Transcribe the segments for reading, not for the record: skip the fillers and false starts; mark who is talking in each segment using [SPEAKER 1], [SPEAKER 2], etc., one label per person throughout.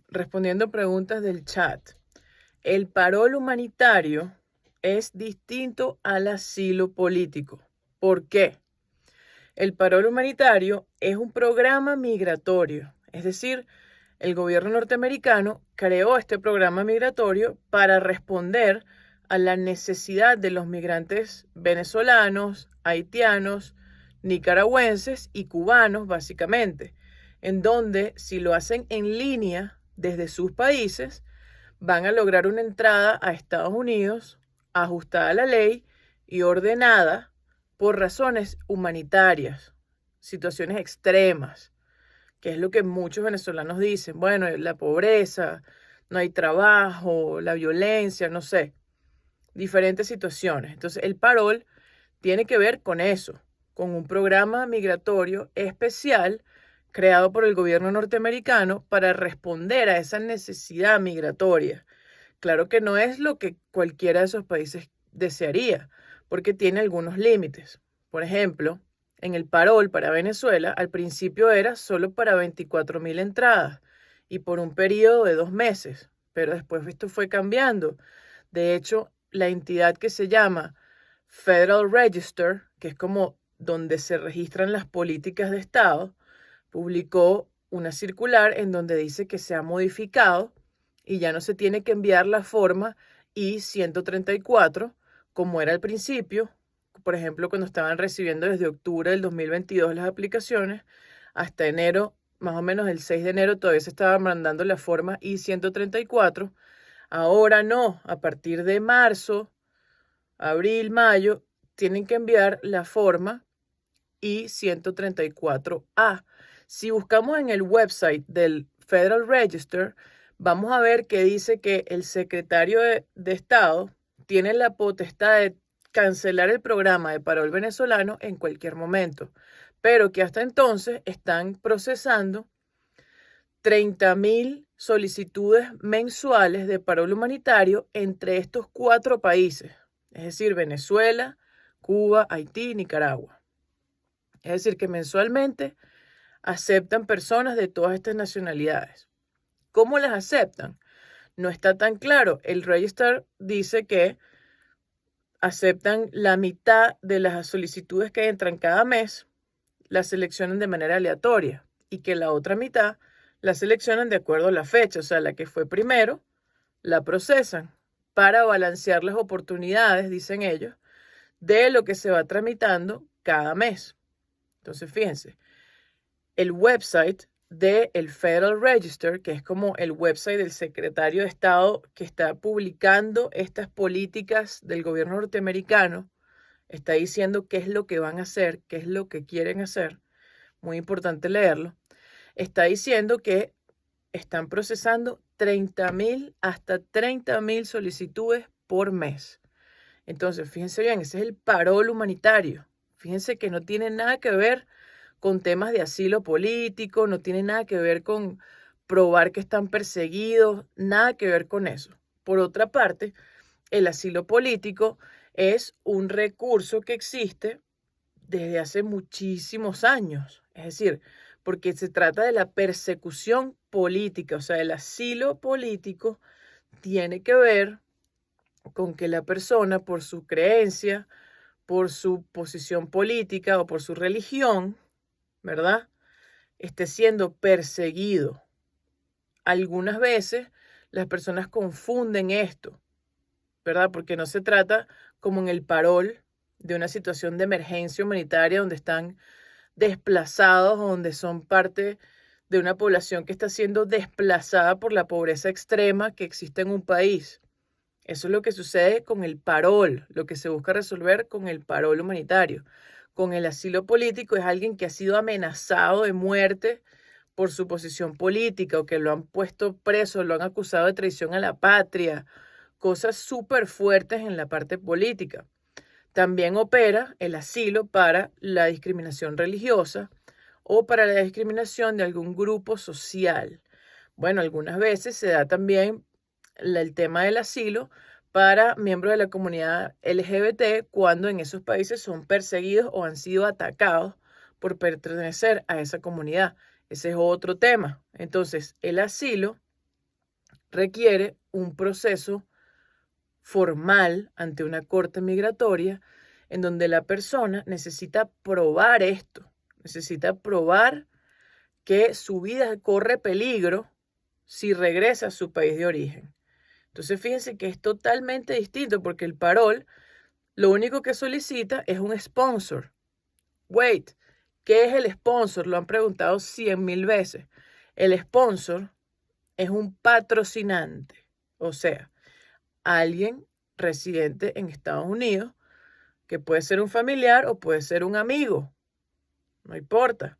[SPEAKER 1] Respondiendo preguntas del chat. El parol humanitario es distinto al asilo político. ¿Por qué? El parol humanitario es un programa migratorio, es decir, el gobierno norteamericano creó este programa migratorio para responder a la necesidad de los migrantes venezolanos, haitianos, nicaragüenses y cubanos, básicamente, en donde si lo hacen en línea desde sus países, van a lograr una entrada a Estados Unidos ajustada a la ley y ordenada por razones humanitarias, situaciones extremas, que es lo que muchos venezolanos dicen. Bueno, la pobreza, no hay trabajo, la violencia, no sé, diferentes situaciones. Entonces, el parol tiene que ver con eso, con un programa migratorio especial creado por el gobierno norteamericano para responder a esa necesidad migratoria. Claro que no es lo que cualquiera de esos países desearía, porque tiene algunos límites. Por ejemplo, en el parol para Venezuela, al principio era solo para 24.000 entradas y por un periodo de 2 meses, pero después esto fue cambiando. De hecho, la entidad que se llama Federal Register, que es como donde se registran las políticas de Estado, publicó una circular en donde dice que se ha modificado y ya no se tiene que enviar la forma I-134 como era al principio. Por ejemplo, cuando estaban recibiendo desde octubre del 2022 las aplicaciones, hasta enero, más o menos el 6 de enero, todavía se estaba mandando la forma I-134. Ahora no, a partir de marzo, abril, mayo, tienen que enviar la forma I-134A. Si buscamos en el website del Federal Register, vamos a ver que dice que el secretario de Estado tiene la potestad de cancelar el programa de parol venezolano en cualquier momento, pero que hasta entonces están procesando 30.000 solicitudes mensuales de parol humanitario entre estos 4 países, es decir, Venezuela, Cuba, Haití y Nicaragua. Es decir, que mensualmente aceptan personas de todas estas nacionalidades. ¿Cómo las aceptan? No está tan claro. El Register dice que aceptan la mitad de las solicitudes que entran cada mes, las seleccionan de manera aleatoria y que la otra mitad la seleccionan de acuerdo a la fecha, o sea, la que fue primero, la procesan para balancear las oportunidades, dicen ellos, de lo que se va tramitando cada mes. Entonces, fíjense, el website del Federal Register, que es como el website del secretario de Estado que está publicando estas políticas del gobierno norteamericano, está diciendo qué es lo que van a hacer, qué es lo que quieren hacer. Muy importante leerlo. Está diciendo que están procesando 30.000 hasta 30.000 solicitudes por mes. Entonces, fíjense bien, ese es el parol humanitario. Fíjense que no tiene nada que ver con temas de asilo político, no tiene nada que ver con probar que están perseguidos, nada que ver con eso. Por otra parte, el asilo político es un recurso que existe desde hace muchísimos años. Es decir, porque se trata de la persecución política, o sea, el asilo político tiene que ver con que la persona, por su creencia, por su posición política o por su religión, ¿verdad?, esté siendo perseguido. Algunas veces las personas confunden esto, ¿verdad? Porque no se trata como en el parol de una situación de emergencia humanitaria donde están desplazados, donde son parte de una población que está siendo desplazada por la pobreza extrema que existe en un país. Eso es lo que sucede con el parol, lo que se busca resolver con el parol humanitario. Con el asilo político es alguien que ha sido amenazado de muerte por su posición política o que lo han puesto preso, lo han acusado de traición a la patria, cosas súper fuertes en la parte política. También opera el asilo para la discriminación religiosa o para la discriminación de algún grupo social. Bueno, algunas veces se da también el tema del asilo para miembros de la comunidad LGBT cuando en esos países son perseguidos o han sido atacados por pertenecer a esa comunidad. Ese es otro tema. Entonces, el asilo requiere un proceso formal ante una corte migratoria en donde la persona necesita probar esto, necesita probar que su vida corre peligro si regresa a su país de origen. Entonces fíjense que es totalmente distinto porque el parol lo único que solicita es un sponsor. Wait, ¿qué es el sponsor? Lo han preguntado 100,000 veces. El sponsor es un patrocinante, o sea, alguien residente en Estados Unidos, que puede ser un familiar o puede ser un amigo, no importa,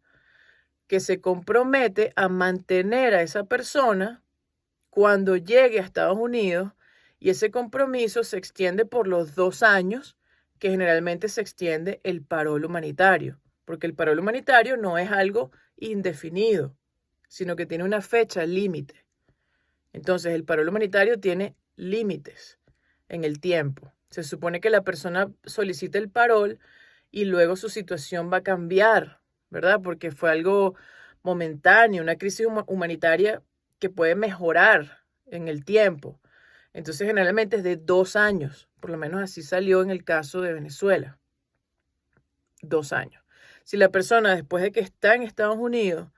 [SPEAKER 1] que se compromete a mantener a esa persona cuando llegue a Estados Unidos, y ese compromiso se extiende por los 2 años que generalmente se extiende el parol humanitario, porque el parol humanitario no es algo indefinido, sino que tiene una fecha límite. Entonces, el parol humanitario tiene límites en el tiempo. Se supone que la persona solicita el parol y luego su situación va a cambiar, ¿verdad? Porque fue algo momentáneo, una crisis humanitaria que puede mejorar en el tiempo. Entonces, generalmente es de 2 años, por lo menos así salió en el caso de Venezuela. 2 años. Si la persona, después de que está en Estados Unidos,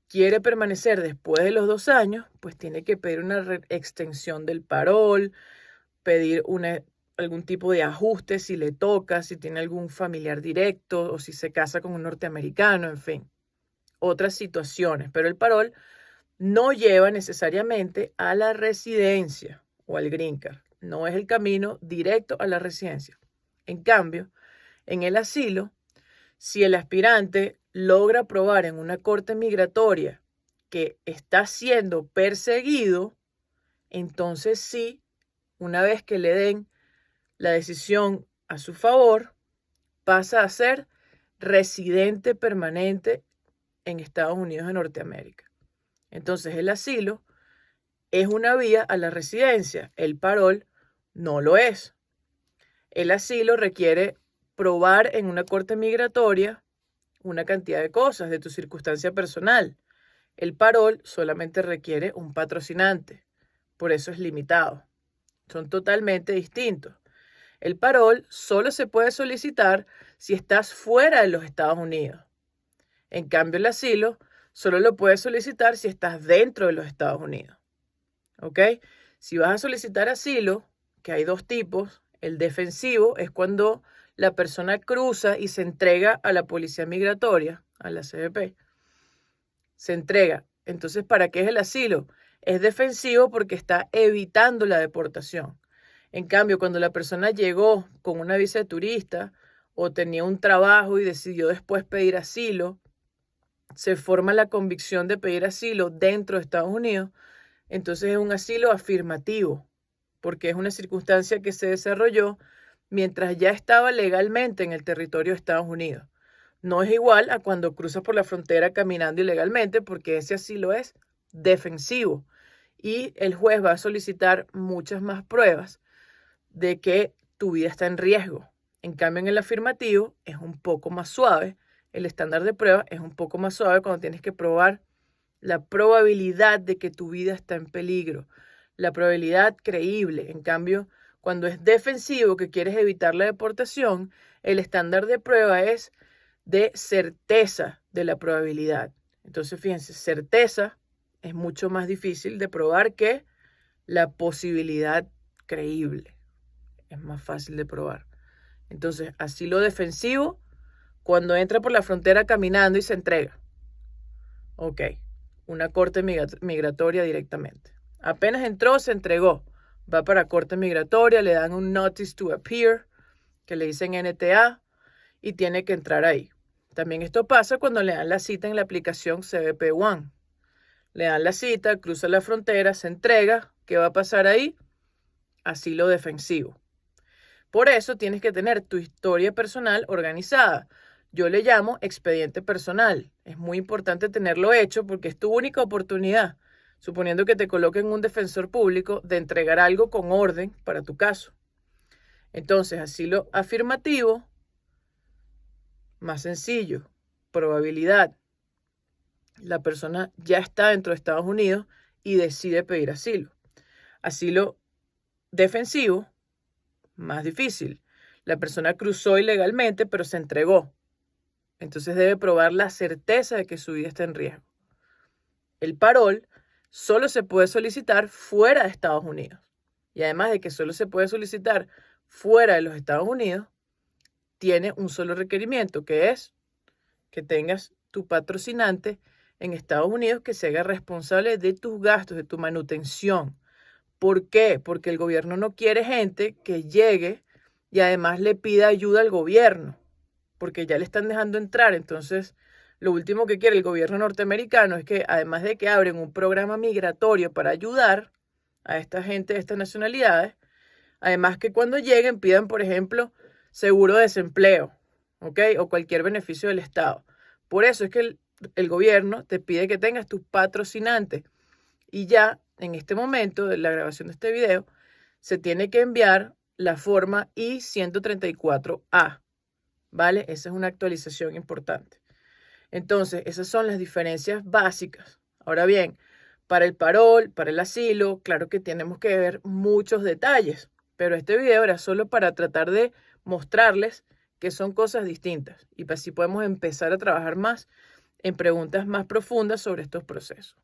[SPEAKER 1] quiere permanecer después de los 2 años, pues tiene que pedir una extensión del parol, pedir algún tipo de ajuste si le toca, si tiene algún familiar directo o si se casa con un norteamericano, en fin, otras situaciones. Pero el parol no lleva necesariamente a la residencia o al green card. No es el camino directo a la residencia. En cambio, en el asilo, si el aspirante logra probar en una corte migratoria que está siendo perseguido, entonces sí, una vez que le den la decisión a su favor, pasa a ser residente permanente en Estados Unidos de Norteamérica. Entonces el asilo es una vía a la residencia, el parol no lo es. El asilo requiere probar en una corte migratoria una cantidad de cosas de tu circunstancia personal. El parol solamente requiere un patrocinante, por eso es limitado. Son totalmente distintos. El parol solo se puede solicitar si estás fuera de los Estados Unidos. En cambio, el asilo solo lo puedes solicitar si estás dentro de los Estados Unidos. ¿Ok? Si vas a solicitar asilo, que hay 2 tipos, el defensivo es cuando la persona cruza y se entrega a la policía migratoria, a la CBP. Se entrega. Entonces, ¿para qué es el asilo? Es defensivo porque está evitando la deportación. En cambio, cuando la persona llegó con una visa de turista o tenía un trabajo y decidió después pedir asilo, se forma la convicción de pedir asilo dentro de Estados Unidos, entonces es un asilo afirmativo, porque es una circunstancia que se desarrolló mientras ya estaba legalmente en el territorio de Estados Unidos. No es igual a cuando cruzas por la frontera caminando ilegalmente, porque ese asilo es defensivo y el juez va a solicitar muchas más pruebas de que tu vida está en riesgo. En cambio, en el afirmativo es un poco más suave. El estándar de prueba es un poco más suave cuando tienes que probar la probabilidad de que tu vida está en peligro, la probabilidad creíble. En cambio, cuando es defensivo, que quieres evitar la deportación, el estándar de prueba es de certeza de la probabilidad. Entonces, fíjense, certeza es mucho más difícil de probar que la posibilidad creíble. Es más fácil de probar. Entonces, asilo defensivo, cuando entra por la frontera caminando y se entrega. Ok, una corte migratoria directamente. Apenas entró, se entregó. Va para corte migratoria, le dan un Notice to Appear, que le dicen NTA, y tiene que entrar ahí. También esto pasa cuando le dan la cita en la aplicación CBP One. Le dan la cita, cruza la frontera, se entrega. ¿Qué va a pasar ahí? Asilo defensivo. Por eso tienes que tener tu historia personal organizada. Yo le llamo expediente personal. Es muy importante tenerlo hecho porque es tu única oportunidad, suponiendo que te coloquen un defensor público, de entregar algo con orden para tu caso. Entonces, asilo afirmativo, más sencillo, probabilidad. La persona ya está dentro de Estados Unidos y decide pedir asilo. Asilo defensivo, más difícil. La persona cruzó ilegalmente, pero se entregó. Entonces debe probar la certeza de que su vida está en riesgo. El parol solo se puede solicitar fuera de Estados Unidos. Y además de que solo se puede solicitar fuera de los Estados Unidos, tiene un solo requerimiento, que es que tengas tu patrocinante en Estados Unidos que se haga responsable de tus gastos, de tu manutención. ¿Por qué? Porque el gobierno no quiere gente que llegue y además le pida ayuda al gobierno, porque ya le están dejando entrar. Entonces, lo último que quiere el gobierno norteamericano es que, además de que abren un programa migratorio para ayudar a esta gente de estas nacionalidades, además que cuando lleguen pidan, por ejemplo, seguro de desempleo, ¿ok? O cualquier beneficio del Estado. Por eso es que el gobierno te pide que tengas tus patrocinantes. Y ya en este momento de la grabación de este video, se tiene que enviar la forma I-134A, ¿vale? Esa es una actualización importante. Entonces, esas son las diferencias básicas. Ahora bien, para el parol, para el asilo, claro que tenemos que ver muchos detalles, pero este video era solo para tratar de mostrarles que son cosas distintas y así podemos empezar a trabajar más en preguntas más profundas sobre estos procesos.